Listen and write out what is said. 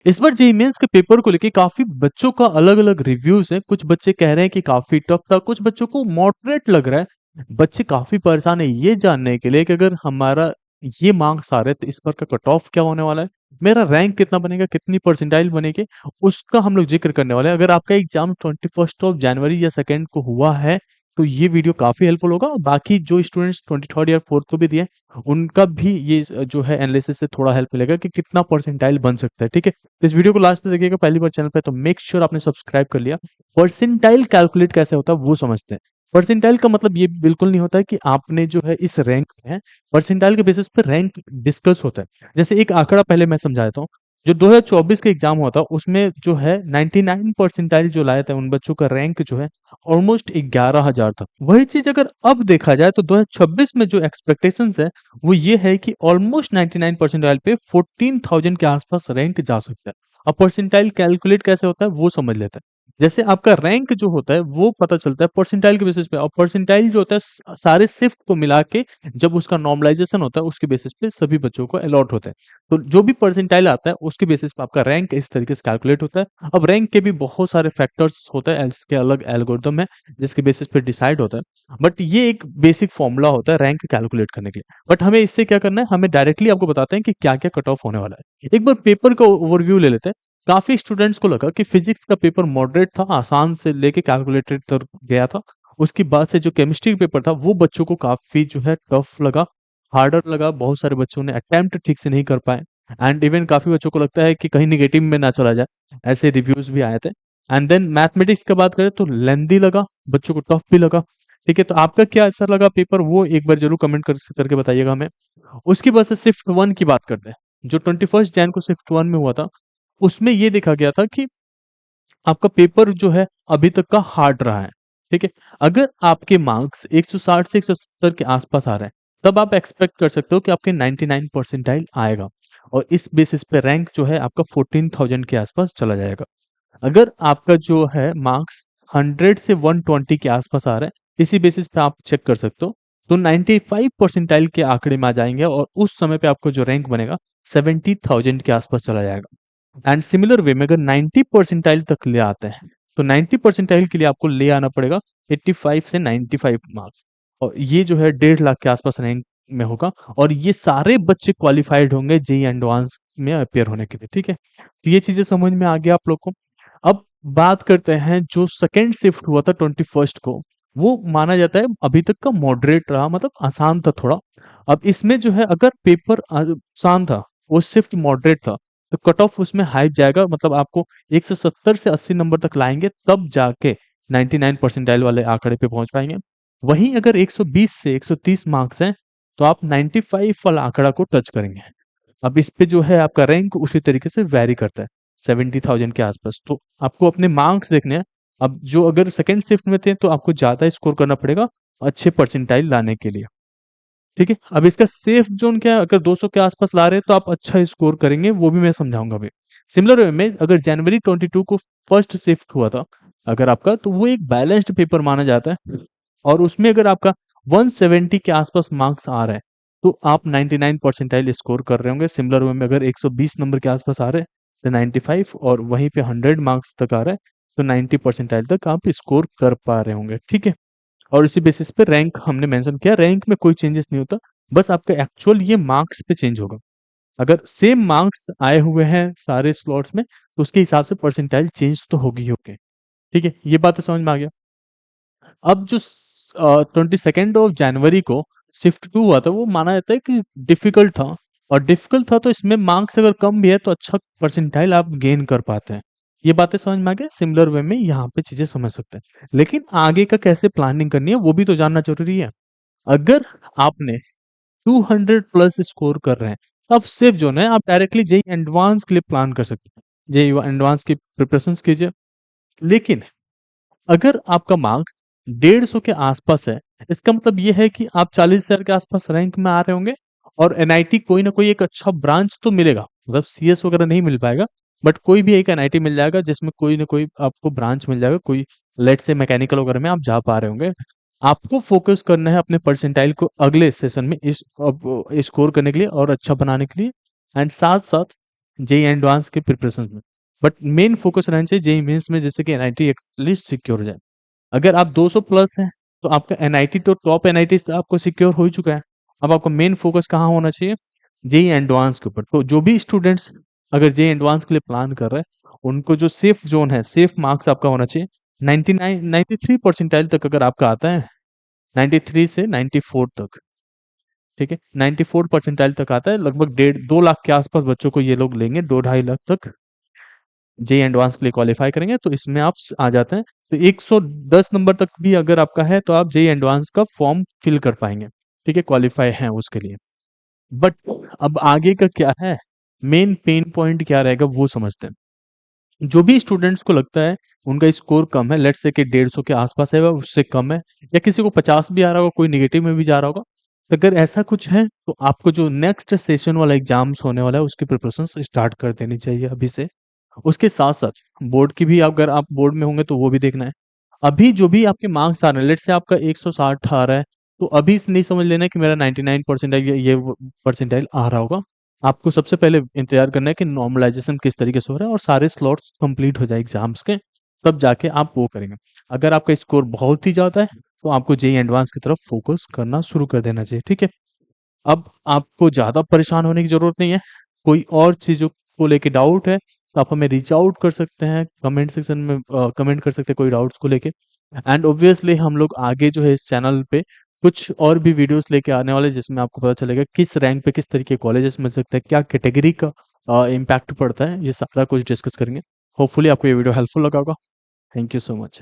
इस बार JEE mains के paper को लेके काफी बच्चों का अलग-अलग रिव्यूज है। कुछ बच्चे कह रहे हैं कि काफी टफ था, कुछ बच्चों को मॉडरेट लग रहा है। बच्चे काफी परेशान है ये जानने के लिए कि अगर हमारा ये मार्क्स आ रहे हैं तो इस बार का कट ऑफ क्या होने वाला है, मेरा रैंक कितना बनेगा, कितनी परसेंटाइल बनेगी, उसका हम लोग जिक्र करने वाले हैं। अगर आपका एग्जाम 21 ऑफ जनवरी या सेकेंड को हुआ है तो ये वीडियो काफी हेल्पफुल होगा। और बाकी जो स्टूडेंट्स 23rd या 4th को भी दिए उनका भी ये जो है एनालिसिस से थोड़ा हेल्प मिलेगा कि कितना परसेंटाइल बन सकता है। ठीक है, तो इस वीडियो को लास्ट तक देखिएगा। पहली बार चैनल पे तो मेक श्योर आपने सब्सक्राइब कर लिया। परसेंटाइल कैलकुलेट कैसे होता है वो समझते हैं। परसेंटाइल का मतलब ये बिल्कुल नहीं होता है कि आपने जो है इस रैंक में है। परसेंटाइल के बेसिस पे रैंक डिस्कस होता है। जैसे एक आंकड़ा पहले मैं समझा देता हूँ। जो 2024 का एग्जाम हुआ था उसमें जो है 99 परसेंटाइल जो लाए थे उन बच्चों का रैंक जो है ऑलमोस्ट 11,000 था। वही चीज अगर अब देखा जाए तो 2026 में जो एक्सपेक्टेशंस है वो ये है कि ऑलमोस्ट 99 परसेंटाइल पे 14,000 के आसपास रैंक जा सकता है। अब परसेंटाइल कैलकुलेट कैसे होता है वो समझ लेते हैं। जैसे आपका रैंक जो होता है वो पता चलता है परसेंटाइल के बेसिस पे, और परसेंटाइल जो होता है सारे शिफ्ट को मिला के जब उसका नॉर्मलाइजेशन होता है उसके बेसिस पे सभी बच्चों को अलॉट होता है। तो जो भी परसेंटाइल आता है उसके बेसिस पे आपका रैंक इस तरीके से कैलकुलेट होता है। अब रैंक के भी बहुत सारे फैक्टर्स होते हैं, इसके अलग एल्गोरिदम है जिसके बेसिस पे डिसाइड होता है। बट ये एक बेसिक फॉर्मूला होता है रैंक कैलकुलेट करने के लिए। बट हमें इससे क्या करना है, हमें डायरेक्टली आपको बताते हैं कि क्या क्या कट ऑफ होने वाला है। एक बार पेपर का ओवरव्यू ले लेते हैं। काफी स्टूडेंट्स को लगा कि फिजिक्स का पेपर मॉडरेट था, आसान से लेके कैलकुलेटेड तक गया था। उसके बाद से जो केमिस्ट्री का पेपर था वो बच्चों को काफी जो है टफ लगा, हार्डर लगा। बहुत सारे बच्चों ने अटेम्प्ट ठीक से नहीं कर पाए। एंड इवन काफी बच्चों को लगता है कि कहीं निगेटिव में ना चला जाए, ऐसे रिव्यूज भी आए थे। एंड देन मैथमेटिक्स की बात करें तो लेंदी लगा, बच्चों को टफ भी लगा। ठीक है, तो आपका क्या असर लगा पेपर वो एक बार जरूर कमेंट करके बताइएगा हमें। उसकी बाद से शिफ्ट वन की बात करते हैं। जो 21 जैन को शिफ्ट वन में हुआ था उसमें ये देखा गया था कि आपका पेपर जो है अभी तक का हार्ड रहा है। ठीक है, अगर आपके मार्क्स 160 से 170 के आसपास आ रहे हैं तब आप एक्सपेक्ट कर सकते हो कि आपके 99 परसेंटाइल आएगा, और इस बेसिस पे रैंक जो है आपका 14,000 के आसपास चला जाएगा। अगर आपका जो है मार्क्स 100 से 120 के आसपास आ रहा है, इसी बेसिस पे आप चेक कर सकते हो, तो 95 परसेंटाइल के आंकड़े में आ जाएंगे और उस समय पे आपको जो रैंक बनेगा 70,000 के आसपास चला जाएगा। एंड सिमिलर वे में अगर 90 परसेंटाइल तक ले आते हैं तो 90 परसेंटाइल के लिए आपको ले आना पड़ेगा 85 से 95 मार्क्स, और ये जो है 1.5 लाख के आसपास रैंक में होगा। और ये सारे बच्चे क्वालिफाइड होंगे जेई एडवांस में अपेयर होने के लिए। ठीक है, तो ये चीजें समझ में आ गया आप लोग को। अब बात करते हैं जो सेकेंड शिफ्ट हुआ था 21 को, वो माना जाता है अभी तक का मॉडरेट रहा, मतलब आसान था थोड़ा। अब इसमें जो है अगर पेपर आसान था, वो शिफ्ट मॉडरेट था, तो कट ऑफ उसमें हाई जाएगा, मतलब आपको 170 से 80 नंबर तक लाएंगे तब जाके 99 परसेंटाइल वाले आंकड़े पे पहुंच पाएंगे। वहीं अगर 120 से 130 मार्क्स हैं तो आप 95 वाला आंकड़ा को टच करेंगे। अब इस पे जो है आपका रैंक उसी तरीके से वैरी करता है 70,000 के आसपास। तो आपको अपने मार्क्स देखने हैं। अब जो अगर सेकंड शिफ्ट में थे तो आपको ज्यादा स्कोर करना पड़ेगा अच्छे परसेंटाइल लाने के लिए। ठीक है, अब इसका सेफ जोन क्या है, अगर 200 के आसपास ला रहे हैं तो आप अच्छा स्कोर करेंगे, वो भी मैं समझाऊंगा अभी। सिमिलर वे में अगर जनवरी 22 को फर्स्ट शिफ्ट हुआ था अगर आपका, तो वो एक बैलेंस्ड पेपर माना जाता है। और उसमें अगर आपका 170 के आसपास मार्क्स आ रहा है तो आप 99 परसेंटाइल स्कोर कर रहे होंगे। सिमिलर वे में अगर 120 नंबर के आसपास आ रहे हैं तो 95, और वहीं पे 100 मार्क्स तक आ रहा है तो 90 परसेंटाइल तक आप स्कोर कर पा रहे होंगे। ठीक है, और इसी बेसिस पे रैंक हमने मेंशन किया। रैंक में कोई चेंजेस नहीं होता, बस आपका एक्चुअल ये मार्क्स पे चेंज होगा। अगर सेम मार्क्स आए हुए हैं सारे स्लॉट्स में तो उसके हिसाब से परसेंटाइल चेंज तो होगी ही होगी। ठीक है, ये बात तो समझ में आ गया। अब जो 22 ऑफ जनवरी को शिफ्ट टू हुआ था वो माना जाता है कि डिफिकल्ट था, और डिफिकल्ट था तो इसमें मार्क्स अगर कम भी है तो अच्छा परसेंटाइल आप गेन कर पाते हैं। ये बातें समझ में आ गया। सिमिलर वे में यहाँ पे चीजें समझ सकते हैं, लेकिन आगे का कैसे प्लानिंग करनी है वो भी तो जानना जरूरी है। अगर आपने 200 प्लस स्कोर कर रहे हैं तो आप सेफ जोन है, आप डायरेक्टली जेई एडवांस के लिए प्लान कर सकते हैं, जेई एडवांस की प्रिपरेशन कीजिए। लेकिन अगर आपका मार्क्स 150 के आसपास है, इसका मतलब ये है कि आप 40,000 के आसपास रैंक में आ रहे होंगे, और एनआईटी कोई ना कोई एक अच्छा ब्रांच तो मिलेगा, मतलब सीएस वगैरह नहीं मिल पाएगा, बट कोई भी एक एनआईटी मिल जाएगा जिसमें कोई ना कोई आपको ब्रांच मिल जाएगा, कोई लेट से मैकेनिकल वगैरह में आप जा पा रहे होंगे। आपको फोकस करना है अपने परसेंटाइल को अगले सेशन में इस स्कोर करने के लिए और अच्छा बनाने के लिए। एंड साथ साथ जेईई एडवांस के प्रिपरेशन में। बट मेन फोकस रहना चाहिए जेईई मेंस में, जैसे कि एनआईटी एटलीस्ट सिक्योर हो जाए। अगर आप 200 प्लस हैं तो आपका एनआईटी तो टॉप एनआईटी आपको सिक्योर हो ही चुका है। अब आपका मेन फोकस कहाँ होना चाहिए? जेईई एडवांस के ऊपर। तो जो भी स्टूडेंट्स अगर जेईई एडवांस के लिए प्लान कर रहे हैं, उनको जो सेफ जोन है, सेफ मार्क्स आपका होना चाहिए 99 93 परसेंटाइल तक अगर आपका आता है, 93 से 94 तक, ठीक है, 94 परसेंटाइल तक आता है, लगभग 1.5 2 लाख के आसपास बच्चों को ये लोग लेंगे, 2 ढाई लाख तक जेईई एडवांस के लिए क्वालिफाई करेंगे, तो इसमें आप आ जाते हैं। तो 110 नंबर तक भी अगर आपका है तो आप जेईई एडवांस का फॉर्म फिल कर पाएंगे, ठीक है, क्वालिफाई है उसके लिए। बट अब आगे का क्या है, मेन पेन पॉइंट क्या रहेगा वो समझते हैं। जो भी स्टूडेंट्स को लगता है उनका स्कोर कम है, लेट्स से कि 150 के आसपास है, वह उससे कम है, या किसी को 50 भी आ रहा होगा, कोई नेगेटिव में भी जा रहा होगा, तो अगर ऐसा कुछ है तो आपको जो नेक्स्ट सेशन वाला एग्जाम्स होने वाला है उसकी प्रिपरेशन स्टार्ट कर देनी चाहिए अभी से। उसके साथ साथ बोर्ड की भी, अगर आप बोर्ड में होंगे तो वो भी देखना है। अभी जो भी आपके मार्क्स आ रहे हैं, लेट से आपका 160 आ रहा है, तो अभी से नहीं समझ लेना कि मेरा 99 परसेंटाइल ये परसेंटाइल आ रहा होगा। आपको सबसे पहले इंतजार करना है कि नॉर्मलाइजेशन किस तरीके से हो रहा है और सारे स्लॉट्स कंप्लीट हो जाए एग्जाम्स के, तब जाके आप वो करेंगे। अगर आपका स्कोर बहुत ही ज्यादा है तो आपको जेई एडवांस की तरफ फोकस करना शुरू कर देना चाहिए, ठीक है। अब आपको ज़्यादा परेशान होने की ज़रूरत नहीं है। कोई और चीज़ों को लेके डाउट है, तो आप हमें रीच आउट कर सकते हैं, कमेंट सेक्शन में कमेंट कर सकते हैं कोई डाउट्स को लेके। एंड ऑब्वियसली हम लोग आगे जो है इस चैनल पे कुछ और भी वीडियोस लेके आने वाले हैं, जिसमें आपको पता चलेगा किस रैंक पे किस तरीके के कॉलेजेस मिल सकते हैं, क्या कैटेगरी का इम्पैक्ट पड़ता है, ये सारा कुछ डिस्कस करेंगे। होपफुली आपको ये वीडियो हेल्पफुल लगा होगा। Thank you so much.